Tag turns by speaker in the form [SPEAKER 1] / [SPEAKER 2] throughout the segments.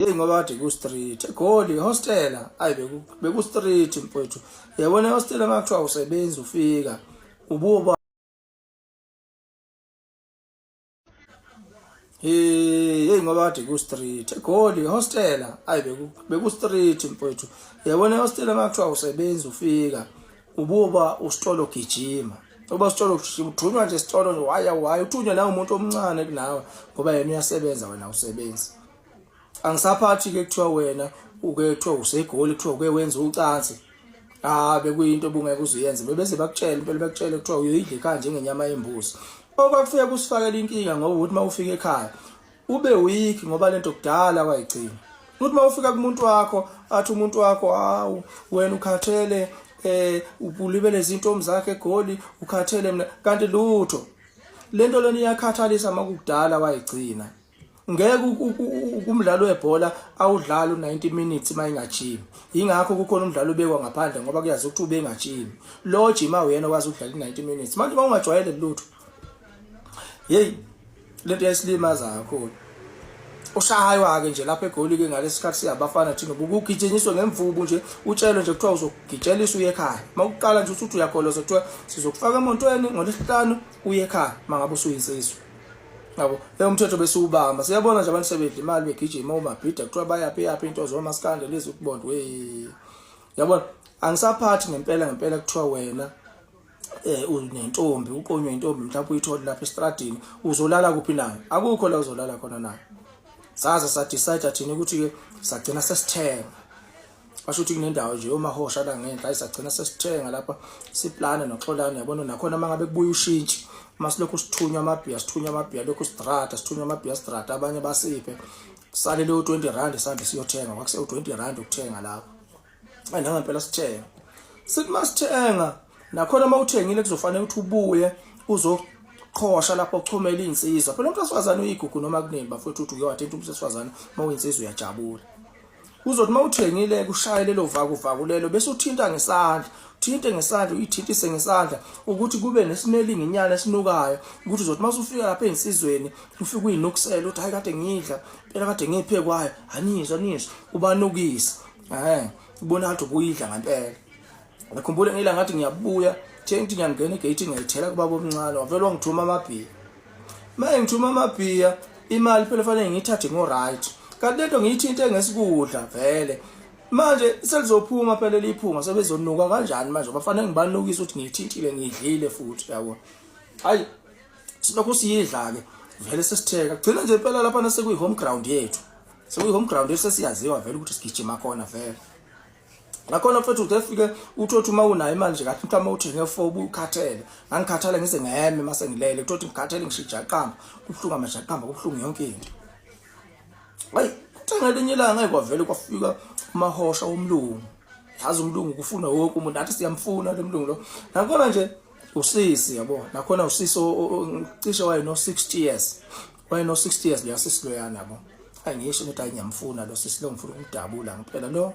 [SPEAKER 1] Ngoba kade ku street eGoli hostela ayi beku street mfowethu yabona hostela makuthiwa usebenza ufika ububa ngoba kade ku street eGoli hostela ayi beku street mfowethu yabona hostela makuthiwa usebenza ufika ububa usitolo gijima uba sitolo uthunywa nje sitolo waya uthunywa nawe umuntu omncane kunawe ngoba yena uyasebenza wena usebenza. Angisaphathi ke kuthiwa wena uke kuthiwa useGoli kuthiwa uke wenza ucansi bekuyinto obungeke uzuyenze bebese bakutshela impela bakutshela kuthiwa uyoyidla ekhaya njengenyama yembuzi. Okwakufika kusifakela inkinga ngoba uthi mawufika ekhaya ube weak ngoba lento kudala wayigcina. Uthi mawufika kumuntu wakho athi umuntu wakho hawu wena ukhathele ulibele izinto zakhe eGoli ukhathele mina kanti lutho lento leni iyakhathalisa makukudala wayigcina. Ngeke umdlalo webhola awudlala u90 minutes mayingajimi. Ingakho kukhona umdlalo obekwa ngaphandle ngoba kuyazi ukuthi ube ngajimi. Lo jima uyena wazi ukudlala u90 minutes. Manje mawungajwayele lutho. Lento yesilimaza kakhulu. Ushaywa ke nje lapha eGoli ke ngalesikhathi siyabafana thina bukugijinyiswe ngemvubu nje utshelo nje kuthiwa uzogijelisa uye ekhaya. Mawuqala nje uthi uyakholozwa kuthiwa sizokufaka emontweni ngolesihlanu uye ekhaya mangabe usuyinsizwe. Yabo umthetho bese ubamba siyabona nje abantu sebedla imali begijima umabhida kuthiwa bayaphi into zomaskande lezi ukubonda yabona angisaphathi ngempela kuthiwa wena unentombi ukonywe intombi mhlawumbe uyithola lapha estradini uzolala kuphi nayo akukho la uzolala khona nayo saza sadecide thina ukuthi ke sagcina sesithenga basho ukuthi kunendawo nje omahosha la ngenhla ayisagcina sesithenga lapha siplana noXolani yabona nakhona mangabe kubuya ushintshi masilokho sithunywa amabhiya lokho sithunywa amabhiya strata abanye basiphe sale lo 20 rand sande siyothenga kwakuse u20 rand ukuthenga lapho ngempela sithenga sithi masithenga nakhona mawuthengile kuzofanele ukuthi ubuye uzoqhosha lapho uchomela insizwa phela umuntu asifazana uyigugu noma kunini bafethu uthi uyawathinta umuntu asifazana mawinsizwa uyajabula uzothi mawuthengile kushayele lo vakulelo bese uthinta ngesandla uthinte ngesandla uyithintise ngesandla ukuthi kube nesmelling inyana esinukayo ukuthi uzothi masufika lapha einsizweni ufike uyinukusela uthi hayi kade ngidla phela kade ngiphe kwayo anizwa ubanukisa ubona ukuthi ubuyidla ngempela ngikhumbule ngila ngathi ngiyabuya ngithi ngiyangena egate ngiyithela kubaba omncane wavela wangithuma amabhiya ngithuma amabhiya imali phela fanele ngiyithathe ngo right kanti lento ngiyithinte ngesikudla vele manje selizophuma phela liphunga sebezonuka kanjani manje bafanele ngibanukisa ukuthi ngiyithintile ngidlile futhi yabo hayi silokho siyidla ke vele sesitheka gcina nje phela lapha nasekuyi home ground yethu home ground sesiyaziwa vele ukuthi sigijima khona vele nakhona mfethu udefike uthi uma unayo imali nje kathi mhlawumbe uthenge fobu ukhathele ngangikhathala ngize ngeheme mase ngilele uthi ngikhathele ngishija qamba kubhlunga amajaqamba kubhlunga yonke into hayi ngelinye ilanga ayikavele kwafika umahosha womlungu yazi umlungu kufuna wonke umuntu athi siyamfuna lo mlungu lo nakhona nje usisi yabo nakhona usisi cishe wayeno 60 years lo sisi lo yana yabo ayingisho ukuthi ayiyamfuna lo sisi lo ngifuna ukumdabula ngempela lo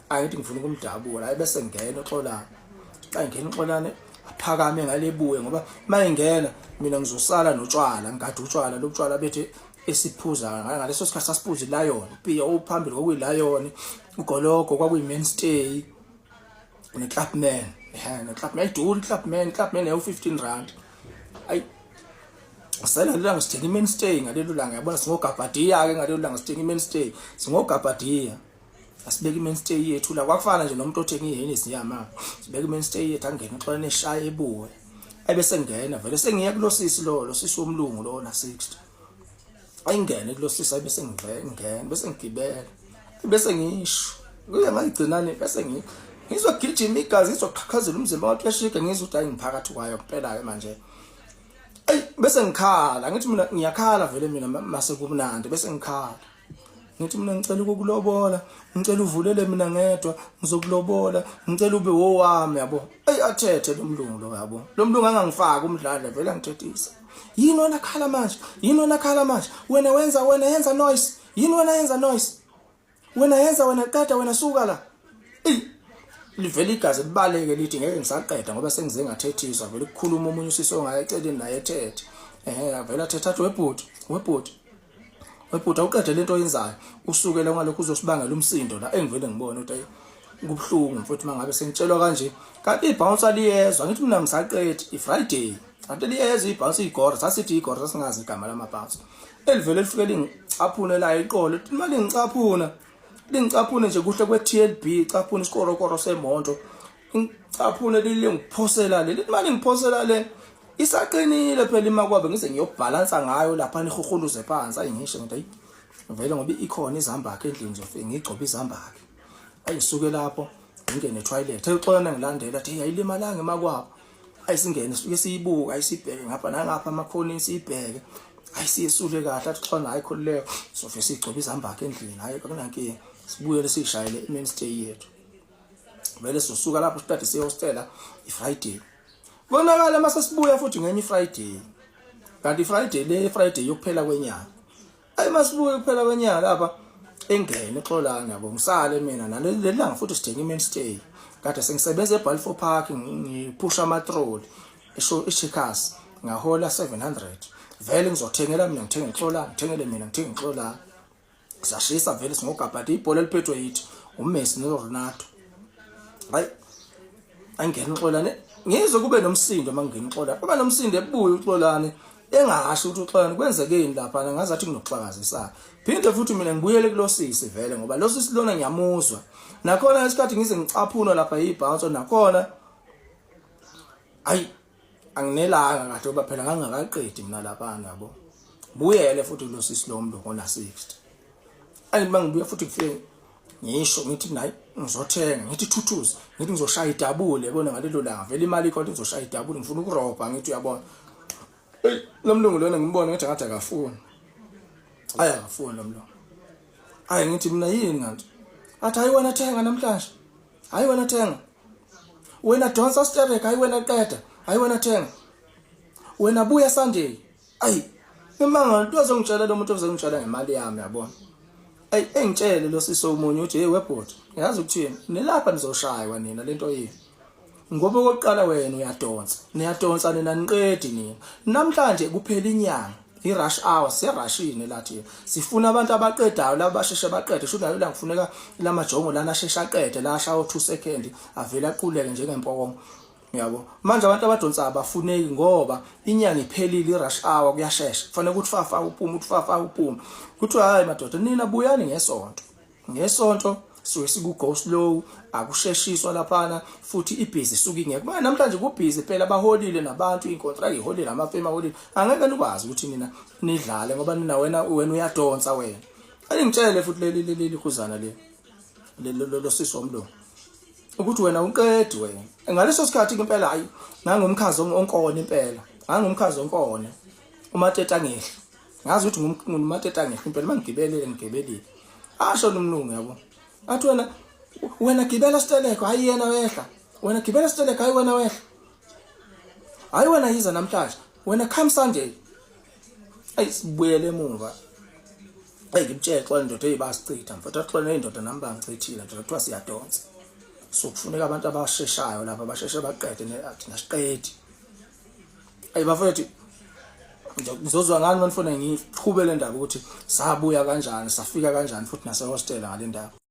[SPEAKER 1] ayithi ngifuna ukumdabula hayi bese ngena uXolani xa ngena uXolani aphakame ngalebuye ngoba mayingena mina ngizosala notshwala ngikade utshwala lobutshwala bethe esiphuza ngaleso sikhathi sasiphuza iLion upiya ophambili kwakuyiLion ugologo kwakuyiMainstay neClubman neClubman iduri Clubman yayo 15 rand ayi sala langa sithenga iMainstay ngalelo langa yabona singogabhadiya ke ngalelo langa sithenga iMainstay singogabhadiya asibeka iMainstay yethu la kwafana nje nomuntu othenga ihene siyama sibeka iMainstay yethu angena uXolani eshaya ebuwe ayibese ngena vele sengiya kulosisi lo sisi womlungu lo na 60 ayingene kulosisi ayibese ngingena bese ngigibela bese ngisho kuya ngayigcinane bese ngizogijima igazi ngizoqhaqhazela umzimba wapheshike ngizothi ayingiphakathi kwayo kuphela ke manje bese ngikhala ngithi mina ngiyakhala vele mina mase kubunandi bese ngikhala ngithi mina ngicela ukukulobola ngicela uvulele mina ngedwa ngizokulobola ngicela ube wowami yabo athethe lo mlungu lo yabo lo mlungu angangifaka umdlalo vele angithethisa yini wena khala manje wena yenza noise yini wena yenza noise wena qeda wena suka la livele igazi libaleke lithi ngeke ngisaqeda ngoba sengize ngathethiswa vele ukukhuluma umunye usisi ongayeceleni naye ethethe vele athetha athi webhuti webhuda uqede lento oyenzayo usukela ngalokho uzosibangela umsindo la engivele ngibone ukuthi kubhlungu mfowethu mangabe sengitshelwa kanje kanti ibouncer liyezwa ngithi mina ngisaqedi iFriday kanti liyezwa ibouncer igora sasithi igora sasingazi igama lamabouncer elivele lifike lingicaphune la iqolo lithi mali lingicaphune nje kuhle kwe-TLB icaphune isikorokoro semonto ngicaphune lingiphosela le lithi mali ngiphosela le isaqinile phela imakwabe ngize ngiyobhalansa ngayo lapha nihuhuluze phansi ayingisho ngithi vele ngoba ikhona izambakhe endlini zofike ngigcoba izambakhe ayisuke lapho ngingene etoilet ayixolana ngilandela athi ayilimalanga emakwabo ayisingene sike siyibuka ayisibheke ngapha nangapha amakhoni siyibheke ayisiyesule kahle athi xona hayi kholileyo sofe sigcoba izambakhe endlini hayi akunankinga sibuyele sishayele i-mainstay yethu vele sosuka lapho siqede siyostela iFriday bonakala mase sibuya futhi ngenye iFriday kanti iFriday le Friday yokuphela kwenyanga ayi masibuye kuphela kwenyanga lapha engene exolana yabo ngisale mina nalelanga futhi sidinga i-mainstay kade sengisebenza eBalfour Park ngiphusha amatroli eCheckers ngahola 700 vele ngizothengela mina ngithenge ngixolana ngithengele mina ngithenge ngixolana sashisa vele singogabhadi ibhola liphethwe yithi uMessi noRonaldo hayi angene uxolane ngizwe kube nomsindo mangena uxolane kuba nomsindo ebuye uxolane engasho ukuthi uxolane kwenzekeni lapha ngazathi kunokuxakazisa phinde futhi mina ngibuyele kulosisi vele ngoba losisi lona ngiyamuzwa nakhona isikhathi ngize ngicaphuna lapha ibouncer nakhona ayi anginelanga kahle ngoba phela ngangakaqedi mina lapha yabo buyele futhi kulosisi lomlo ngona 60 ayi mangibuya futhi kufike ngisho ngithi nayi ngizothenga ngithi thuthuzi ngithi ngizoshaya idabule yabona ngalelo langa vele imali ikhona ngizoshaya idabule ngifuna ukurobha ngithi uyabona lo mlungu lona ngimbona ngathi akafuni akafuni lo mlungu ngithi mina yini ngathi athi hayi wena thenga namhlanje hayi wena thenga wena donsa sterek hayi wena qeda hayi wena thenga wena buya Sunday ayi imanga into azongitshela lo muntu ozongitshela ngemali yami yabona engitshele lo siso umunye uthi hey webhot ngiyazi ukuthini nilapha nizoshaywa nina lento yini ngoba okokuqala wena niyadonsa nina niqedi nina namhlanje kuphela inyanga i-rush hour serashini lathi sifuna abantu abaqedayo laba basheshe baqede sho nayo la kufuneka lamajongo lana asheshe aqede la ashawo 2 seconds avele aquleke njengempokomo yabo manje abantu abadonsa abafuneki ngoba inyanga iphelile i-rush hour kuyashesha kufanele ukuthi fafa uphume kuthi hayi madoda nina buyani ngesonto suke siku-go slow akusheshiswa laphana futhi ibhizi suke ingekho manje namhlanje kubhizi phela baholile nabantu icontract iholile amafema holile angeke nikwazi ukuthi nina nidlale ngoba nina wena uyadonsa wena ngitshele futhi leli khuzana lo siso womlo ukuthi wena uqedi wena ngaleso sikhathi impela hayi ngangumkhazi onkone impela ngangumkhazi onkone umateta ngehla ngazi ukuthi ngumateta ngehla impela mangigibelile asho nomlungu yabo athi wena gibela siteleko hayi yena wehla wena gibela siteleko hayi wena wehla hayi wena yiza namhlanje wena come Sunday ayisibuyele emuva ngimtshela xa indoda eyibasicitha mfowethu axolene indoda nami bangichithile nje kuthiwa siyadonsa so kufuneka abantu abasheshayo lapha abasheshe baqede athi ngasiqedi bafowethu ngizozwa ngani manifuna ngiqhubele indaba ukuthi sabuya kanjani safika kanjani futhi nase hostel ngale ndawo